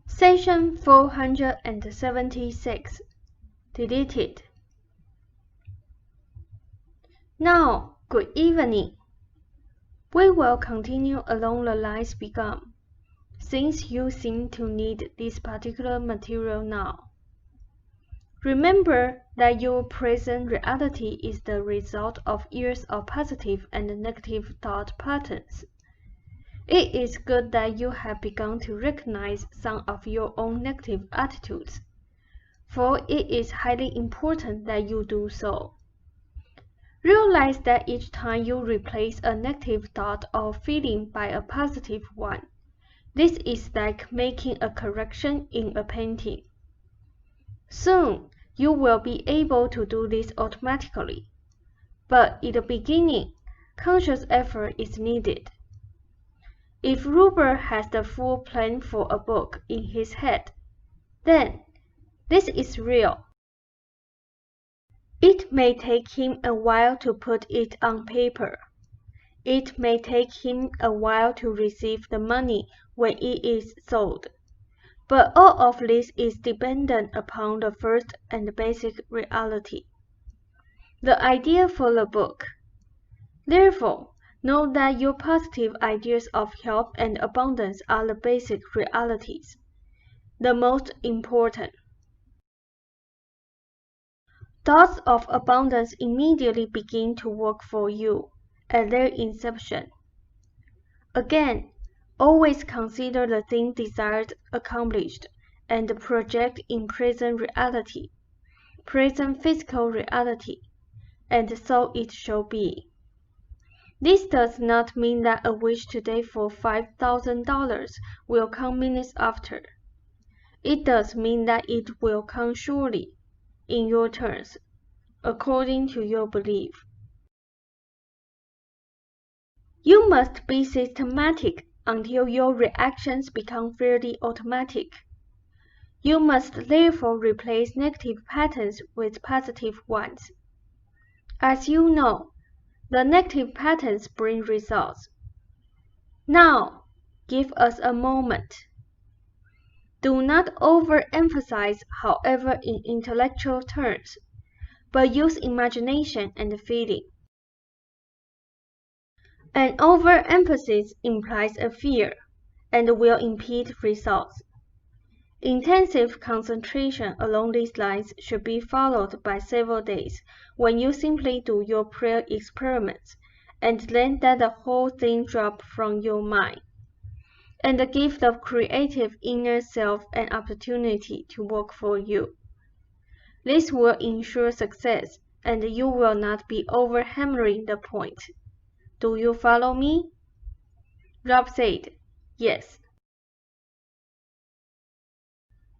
Section 476. Deleted. Now, good evening. We will continue along the lines begun, since you seem to need this particular material now. Remember that your present reality is the result of years of positive and negative thought patterns. It is good that you have begun to recognize some of your own negative attitudes, for it is highly important that you do so. Realize that each time you replace a negative thought or feeling by a positive one, this is like making a correction in a painting. Soon, you will be able to do this automatically, but in the beginning, conscious effort is needed. If Robert has the full plan for a book in his head, then this is real. It may take him a while to put it on paper. It may take him a while to receive the money when it is sold. But all of this is dependent upon the first and basic reality, the idea for the book. Therefore, know that your positive ideas of health and abundance are the basic realities, the most important. Thoughts of abundance immediately begin to work for you at their inception. Again, always consider the thing desired accomplished and project in present reality, present physical reality, and so it shall be. This does not mean that a wish today for $5,000 will come minutes after. It does mean that it will come surely, in your terms, according to your belief. You must be systematic until your reactions become fairly automatic. You must therefore replace negative patterns with positive ones. As you know, the negative patterns bring results. Now, give us a moment. Do not overemphasize, however, in intellectual terms, but use imagination and feeling. An overemphasis implies a fear and will impede results. Intensive concentration along these lines should be followed by several days when you simply do your prayer experiments and then let the whole thing drop from your mind, and give the creative inner self an opportunity to work for you. This will ensure success, and you will not be over-hammering the point. Do you follow me? Rob said, yes.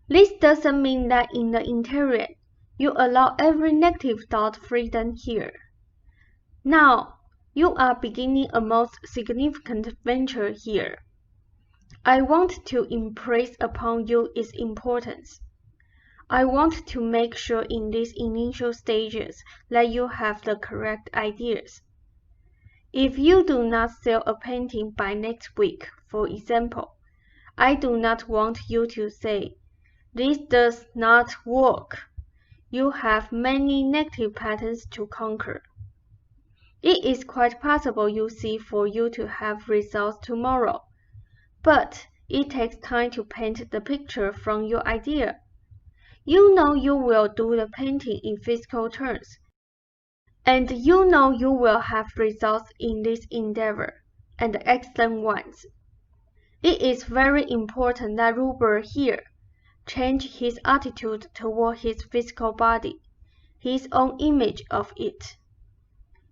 This doesn't mean that in the interior, you allow every negative thought freedom here. Now, you are beginning a most significant venture here. I want to impress upon you its importance. I want to make sure in these initial stages that you have the correct ideas. If you do not sell a painting by next week, for example, I do not want you to say, "This does not work." You have many negative patterns to conquer. It is quite possible, you see, for you to have results tomorrow, but it takes time to paint the picture from your idea. You know you will do the painting in physical terms, and you know you will have results in this endeavor, and excellent ones. It is very important that Robert here change his attitude toward his physical body, his own image of it.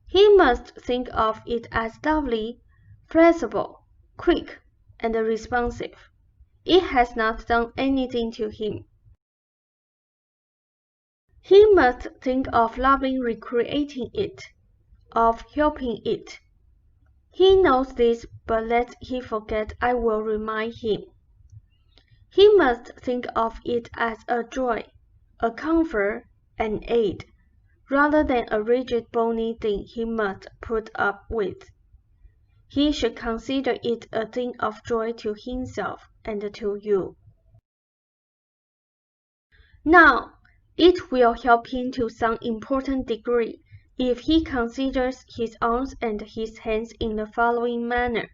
He must think of it as lovely, flexible, quick, and responsive. It has not done anything to him. He must think of loving recreating it, of helping it. He knows this, but lest he forget, I will remind him. He must think of it as a joy, a comfort, an aid, rather than a rigid bony thing he must put up with. He should consider it a thing of joy to himself and to you. Now, it will help him to some important degree if he considers his arms and his hands in the following manner.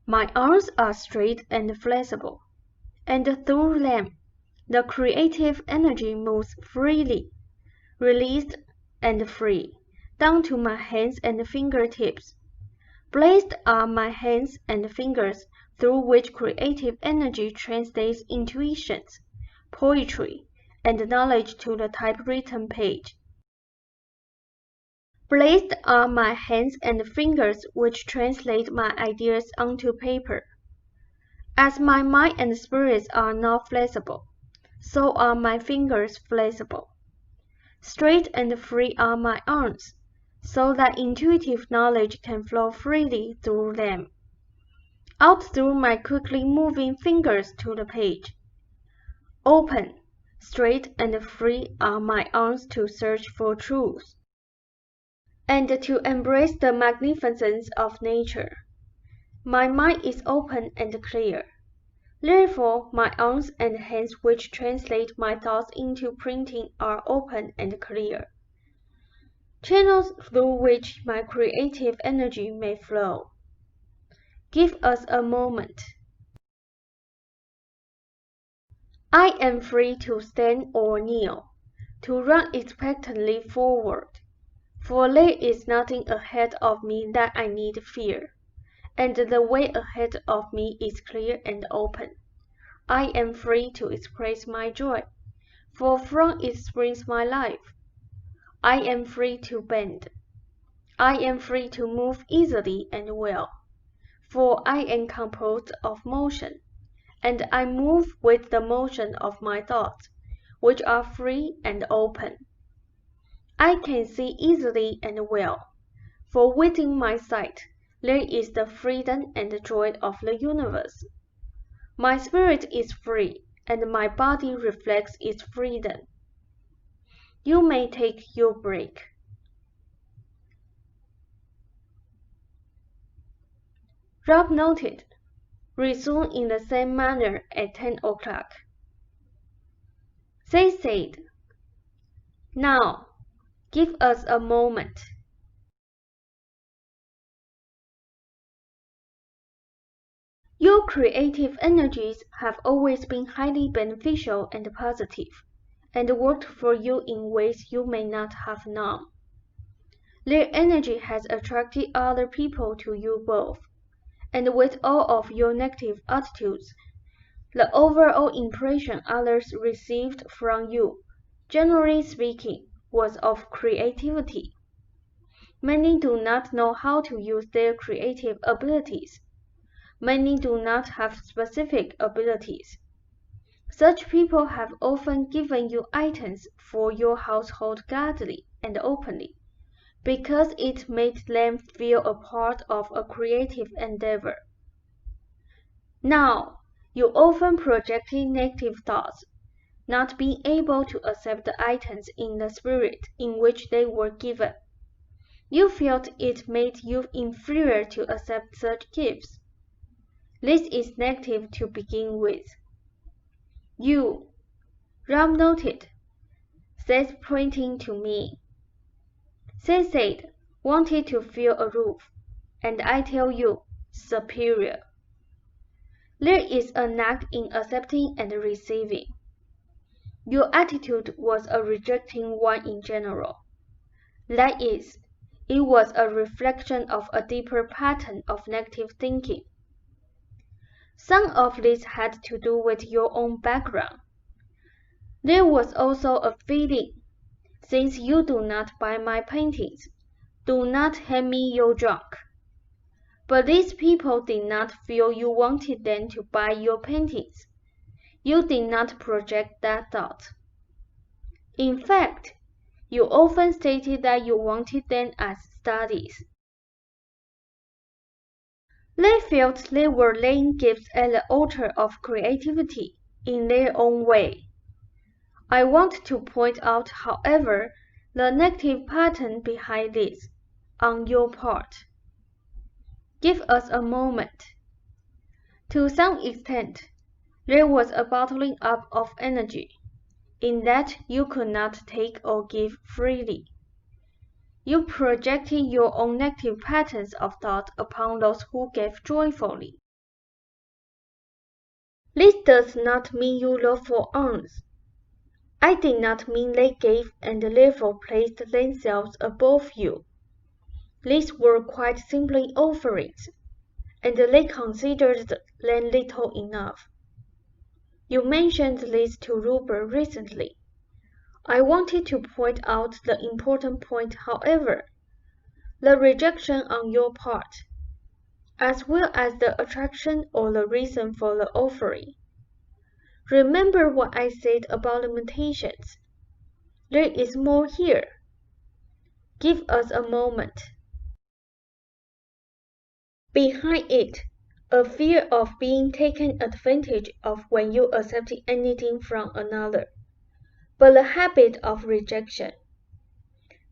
My arms are straight and flexible, and through them, the creative energy moves freely, released and free, down to my hands and fingertips. Blessed are my hands and fingers through which creative energy translates intuitions, poetry, and knowledge to the typewritten page. Blessed are my hands and fingers which translate my ideas onto paper. As my mind and spirits are now flexible, so are my fingers flexible. Straight and free are my arms, so that intuitive knowledge can flow freely through them, out through my quickly moving fingers to the page. Open, straight and free are my arms to search for truth, and to embrace the magnificence of nature. My mind is open and clear. Therefore, my arms and hands which translate my thoughts into printing are open and clear, channels through which my creative energy may flow. Give us a moment. I am free to stand or kneel, to run expectantly forward, for there is nothing ahead of me that I need fear, and the way ahead of me is clear and open. I am free to express my joy, for from it springs my life. I am free to bend. I am free to move easily and well, for I am composed of motion, and I move with the motion of my thoughts, which are free and open. I can see easily and well, for within my sight there is the freedom and joy of the universe. My spirit is free, and my body reflects its freedom. You may take your break. Rob noted, resume in the same manner at 10 o'clock. They said, now, give us a moment. Your creative energies have always been highly beneficial and positive, and worked for you in ways you may not have known. Their energy has attracted other people to you both, and with all of your negative attitudes, the overall impression others received from you, generally speaking, was of creativity. Many do not know how to use their creative abilities. Many do not have specific abilities. Such people have often given you items for your household gladly and openly, because it made them feel a part of a creative endeavor. Now, you often projected negative thoughts, not being able to accept the items in the spirit in which they were given. You felt it made you inferior to accept such gifts. This is negative to begin with. You, Ram noted, Seth pointing to me. Seth said, wanted to feel aloof, and I tell you, superior. There is a knack in accepting and receiving. Your attitude was a rejecting one in general. That is, it was a reflection of a deeper pattern of negative thinking. Some of this had to do with your own background. There was also a feeling, since you do not buy my paintings, do not hand me your junk. But these people did not feel you wanted them to buy your paintings. You did not project that thought. In fact, you often stated that you wanted them as studies. They felt they were laying gifts at the altar of creativity in their own way. I want to point out, however, the negative pattern behind this, on your part. Give us a moment. To some extent, there was a bottling up of energy, in that you could not take or give freely. You projected your own negative patterns of thought upon those who gave joyfully. This does not mean you love for alms. I did not mean they gave and therefore placed themselves above you. These were quite simply offerings, and they considered them little enough. You mentioned this to Rupert recently. I wanted to point out the important point, however, the rejection on your part, as well as the attraction or the reason for the offering. Remember what I said about limitations. There is more here. Give us a moment. Behind it, a fear of being taken advantage of when you accept anything from another, but the habit of rejection,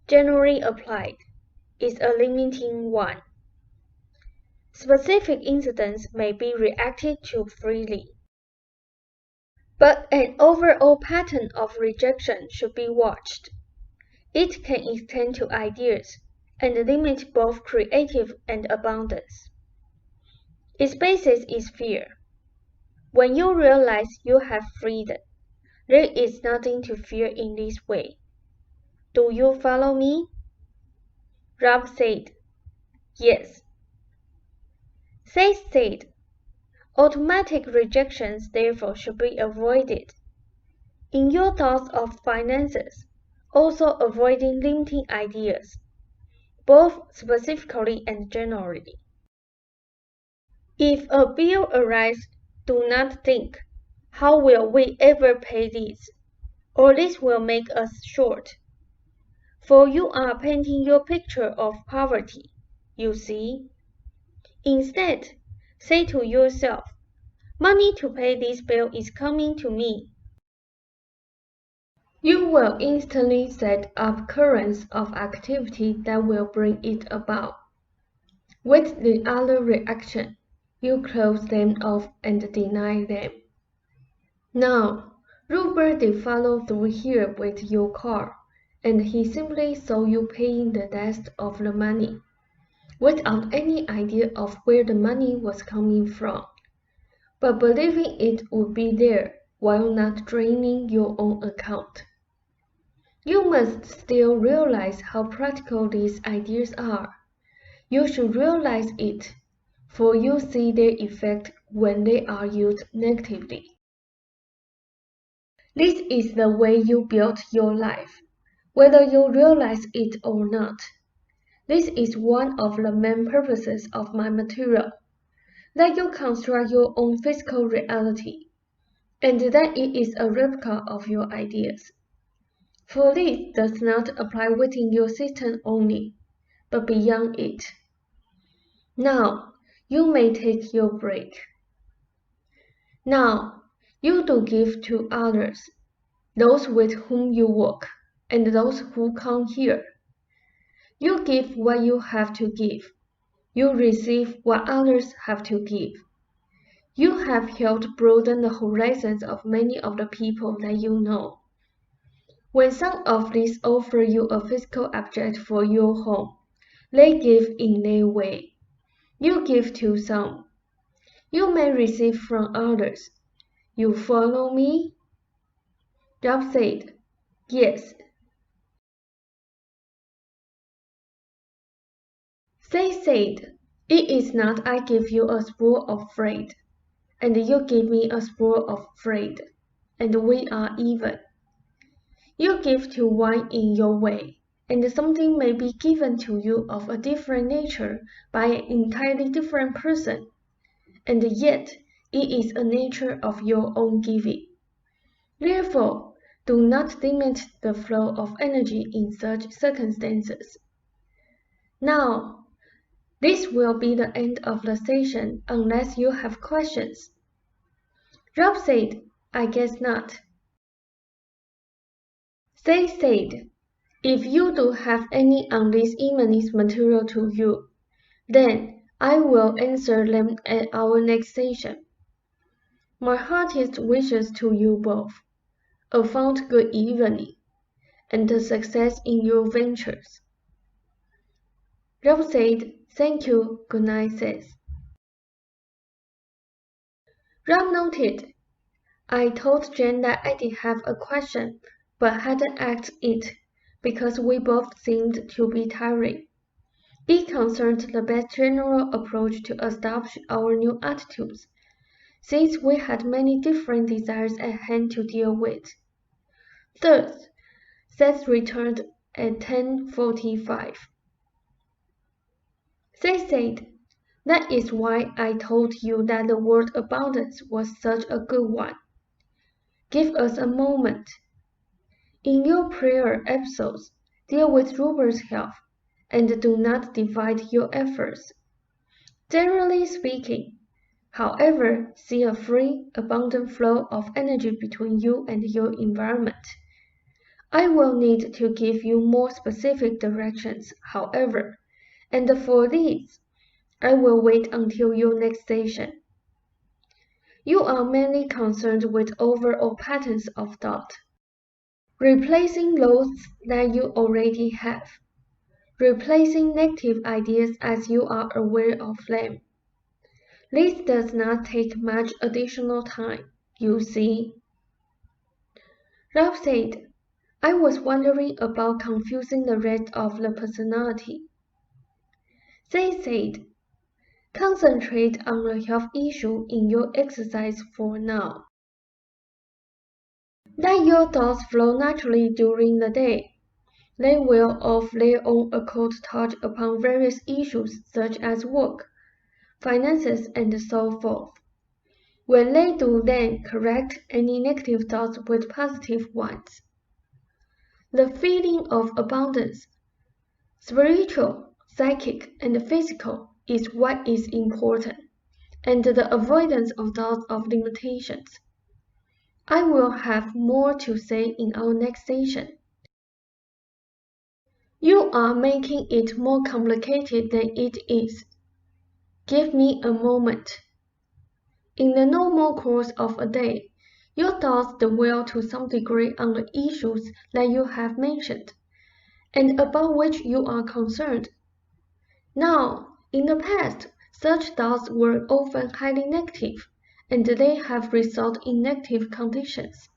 generally applied, is a limiting one. Specific incidents may be reacted to freely, but an overall pattern of rejection should be watched. It can extend to ideas and limit both creative and abundance. Its basis is fear. When you realize you have freedom, there is nothing to fear in this way. Do you follow me? Rob said, yes. Seth said, automatic rejections therefore should be avoided. In your thoughts of finances, also avoiding limiting ideas, both specifically and generally. If a bill arises, do not think, how will we ever pay this? Or this will make us short. For you are painting your picture of poverty, you see. Instead, say to yourself, money to pay this bill is coming to me. You will instantly set up currents of activity that will bring it about. With the other reaction, you close them off and deny them. Now, Rupert did follow through here with your car, and he simply saw you paying the rest of the money, without any idea of where the money was coming from, but believing it would be there while not draining your own account. You must still realize how practical these ideas are. You should realize it, for you see their effect when they are used negatively. This is the way you build your life, whether you realize it or not. This is one of the main purposes of my material, that you construct your own physical reality, and that it is a replica of your ideas. For this does not apply within your system only, but beyond it. Now, you may take your break. Now, you do give to others, those with whom you work, and those who come here. You give what you have to give. You receive what others have to give. You have helped broaden the horizons of many of the people that you know. When some of these offer you a physical object for your home, they give in their way. You give to some. You may receive from others. You follow me? Rob said, yes. They said, it is not I give you a spool of bread, and you give me a spool of bread, and we are even. You give to one in your way, and something may be given to you of a different nature by an entirely different person, and yet it is a nature of your own giving. Therefore, do not limit the flow of energy in such circumstances. Now, this will be the end of the session unless you have questions. Rob said, I guess not. They said, if you do have any on this evening's material to you, then I will answer them at our next session. My heartiest wishes to you both. a fond good evening, and success in your ventures. Rob said, "Thank you, good night, Seth." Rob noted, "I told Jen that I did have a question, but hadn't asked it, because we both seemed to be tiring. It concerned the best general approach to establish our new attitudes, since we had many different desires at hand to deal with." Thus, Seth returned at 10:45. Seth said, "That is why I told you that the word abundance was such a good one. Give us a moment. In your prayer episodes, deal with Rupert's health, and do not divide your efforts. Generally speaking, however, see a free, abundant flow of energy between you and your environment. I will need to give you more specific directions, however, and for these, I will wait until your next session. You are mainly concerned with overall patterns of thought, replacing those that you already have, replacing negative ideas as you are aware of them. This does not take much additional time, you see." Rob said, "I was wondering about confusing the rest of the personality." They said, "Concentrate on the health issue in your exercise for now. Let your thoughts flow naturally during the day. They will of their own accord touch upon various issues such as work, finances, and so forth. When they do, then correct any negative thoughts with positive ones. The feeling of abundance, spiritual, psychic, and physical, is what is important, and the avoidance of thoughts of limitations. I will have more to say in our next session. You are making it more complicated than it is. Give me a moment." In the normal course of a day, your thoughts dwell to some degree on the issues that you have mentioned, and about which you are concerned. Now, in the past, such thoughts were often highly negative, and they have resulted in negative conditions.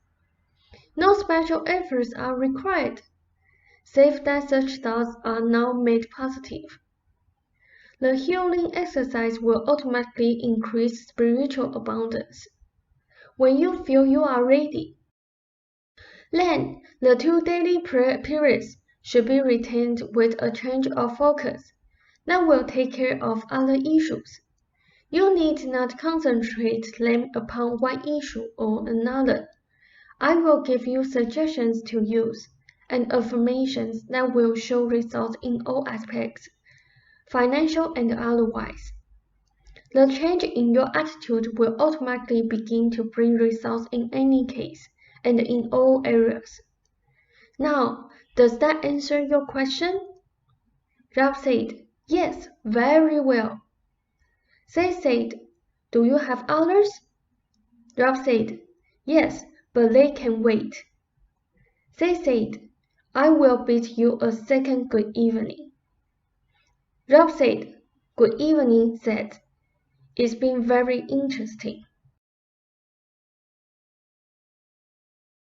No special efforts are required, save that such thoughts are now made positive. The healing exercise will automatically increase spiritual abundance. When you feel you are ready, then the 2 daily prayer periods should be retained with a change of focus that will take care of other issues. You need not concentrate them upon one issue or another. I will give you suggestions to use and affirmations that will show results in all aspects, financial and otherwise. The change in your attitude will automatically begin to bring results in any case and in all areas. Now, does that answer your question?" Rob said, "Yes, very well." Seth said, "Do you have others?" Rob said, "Yes, but they can wait." Seth said, "I will bid you a second good evening." Rob said, "Good evening, Seth. It's been very interesting."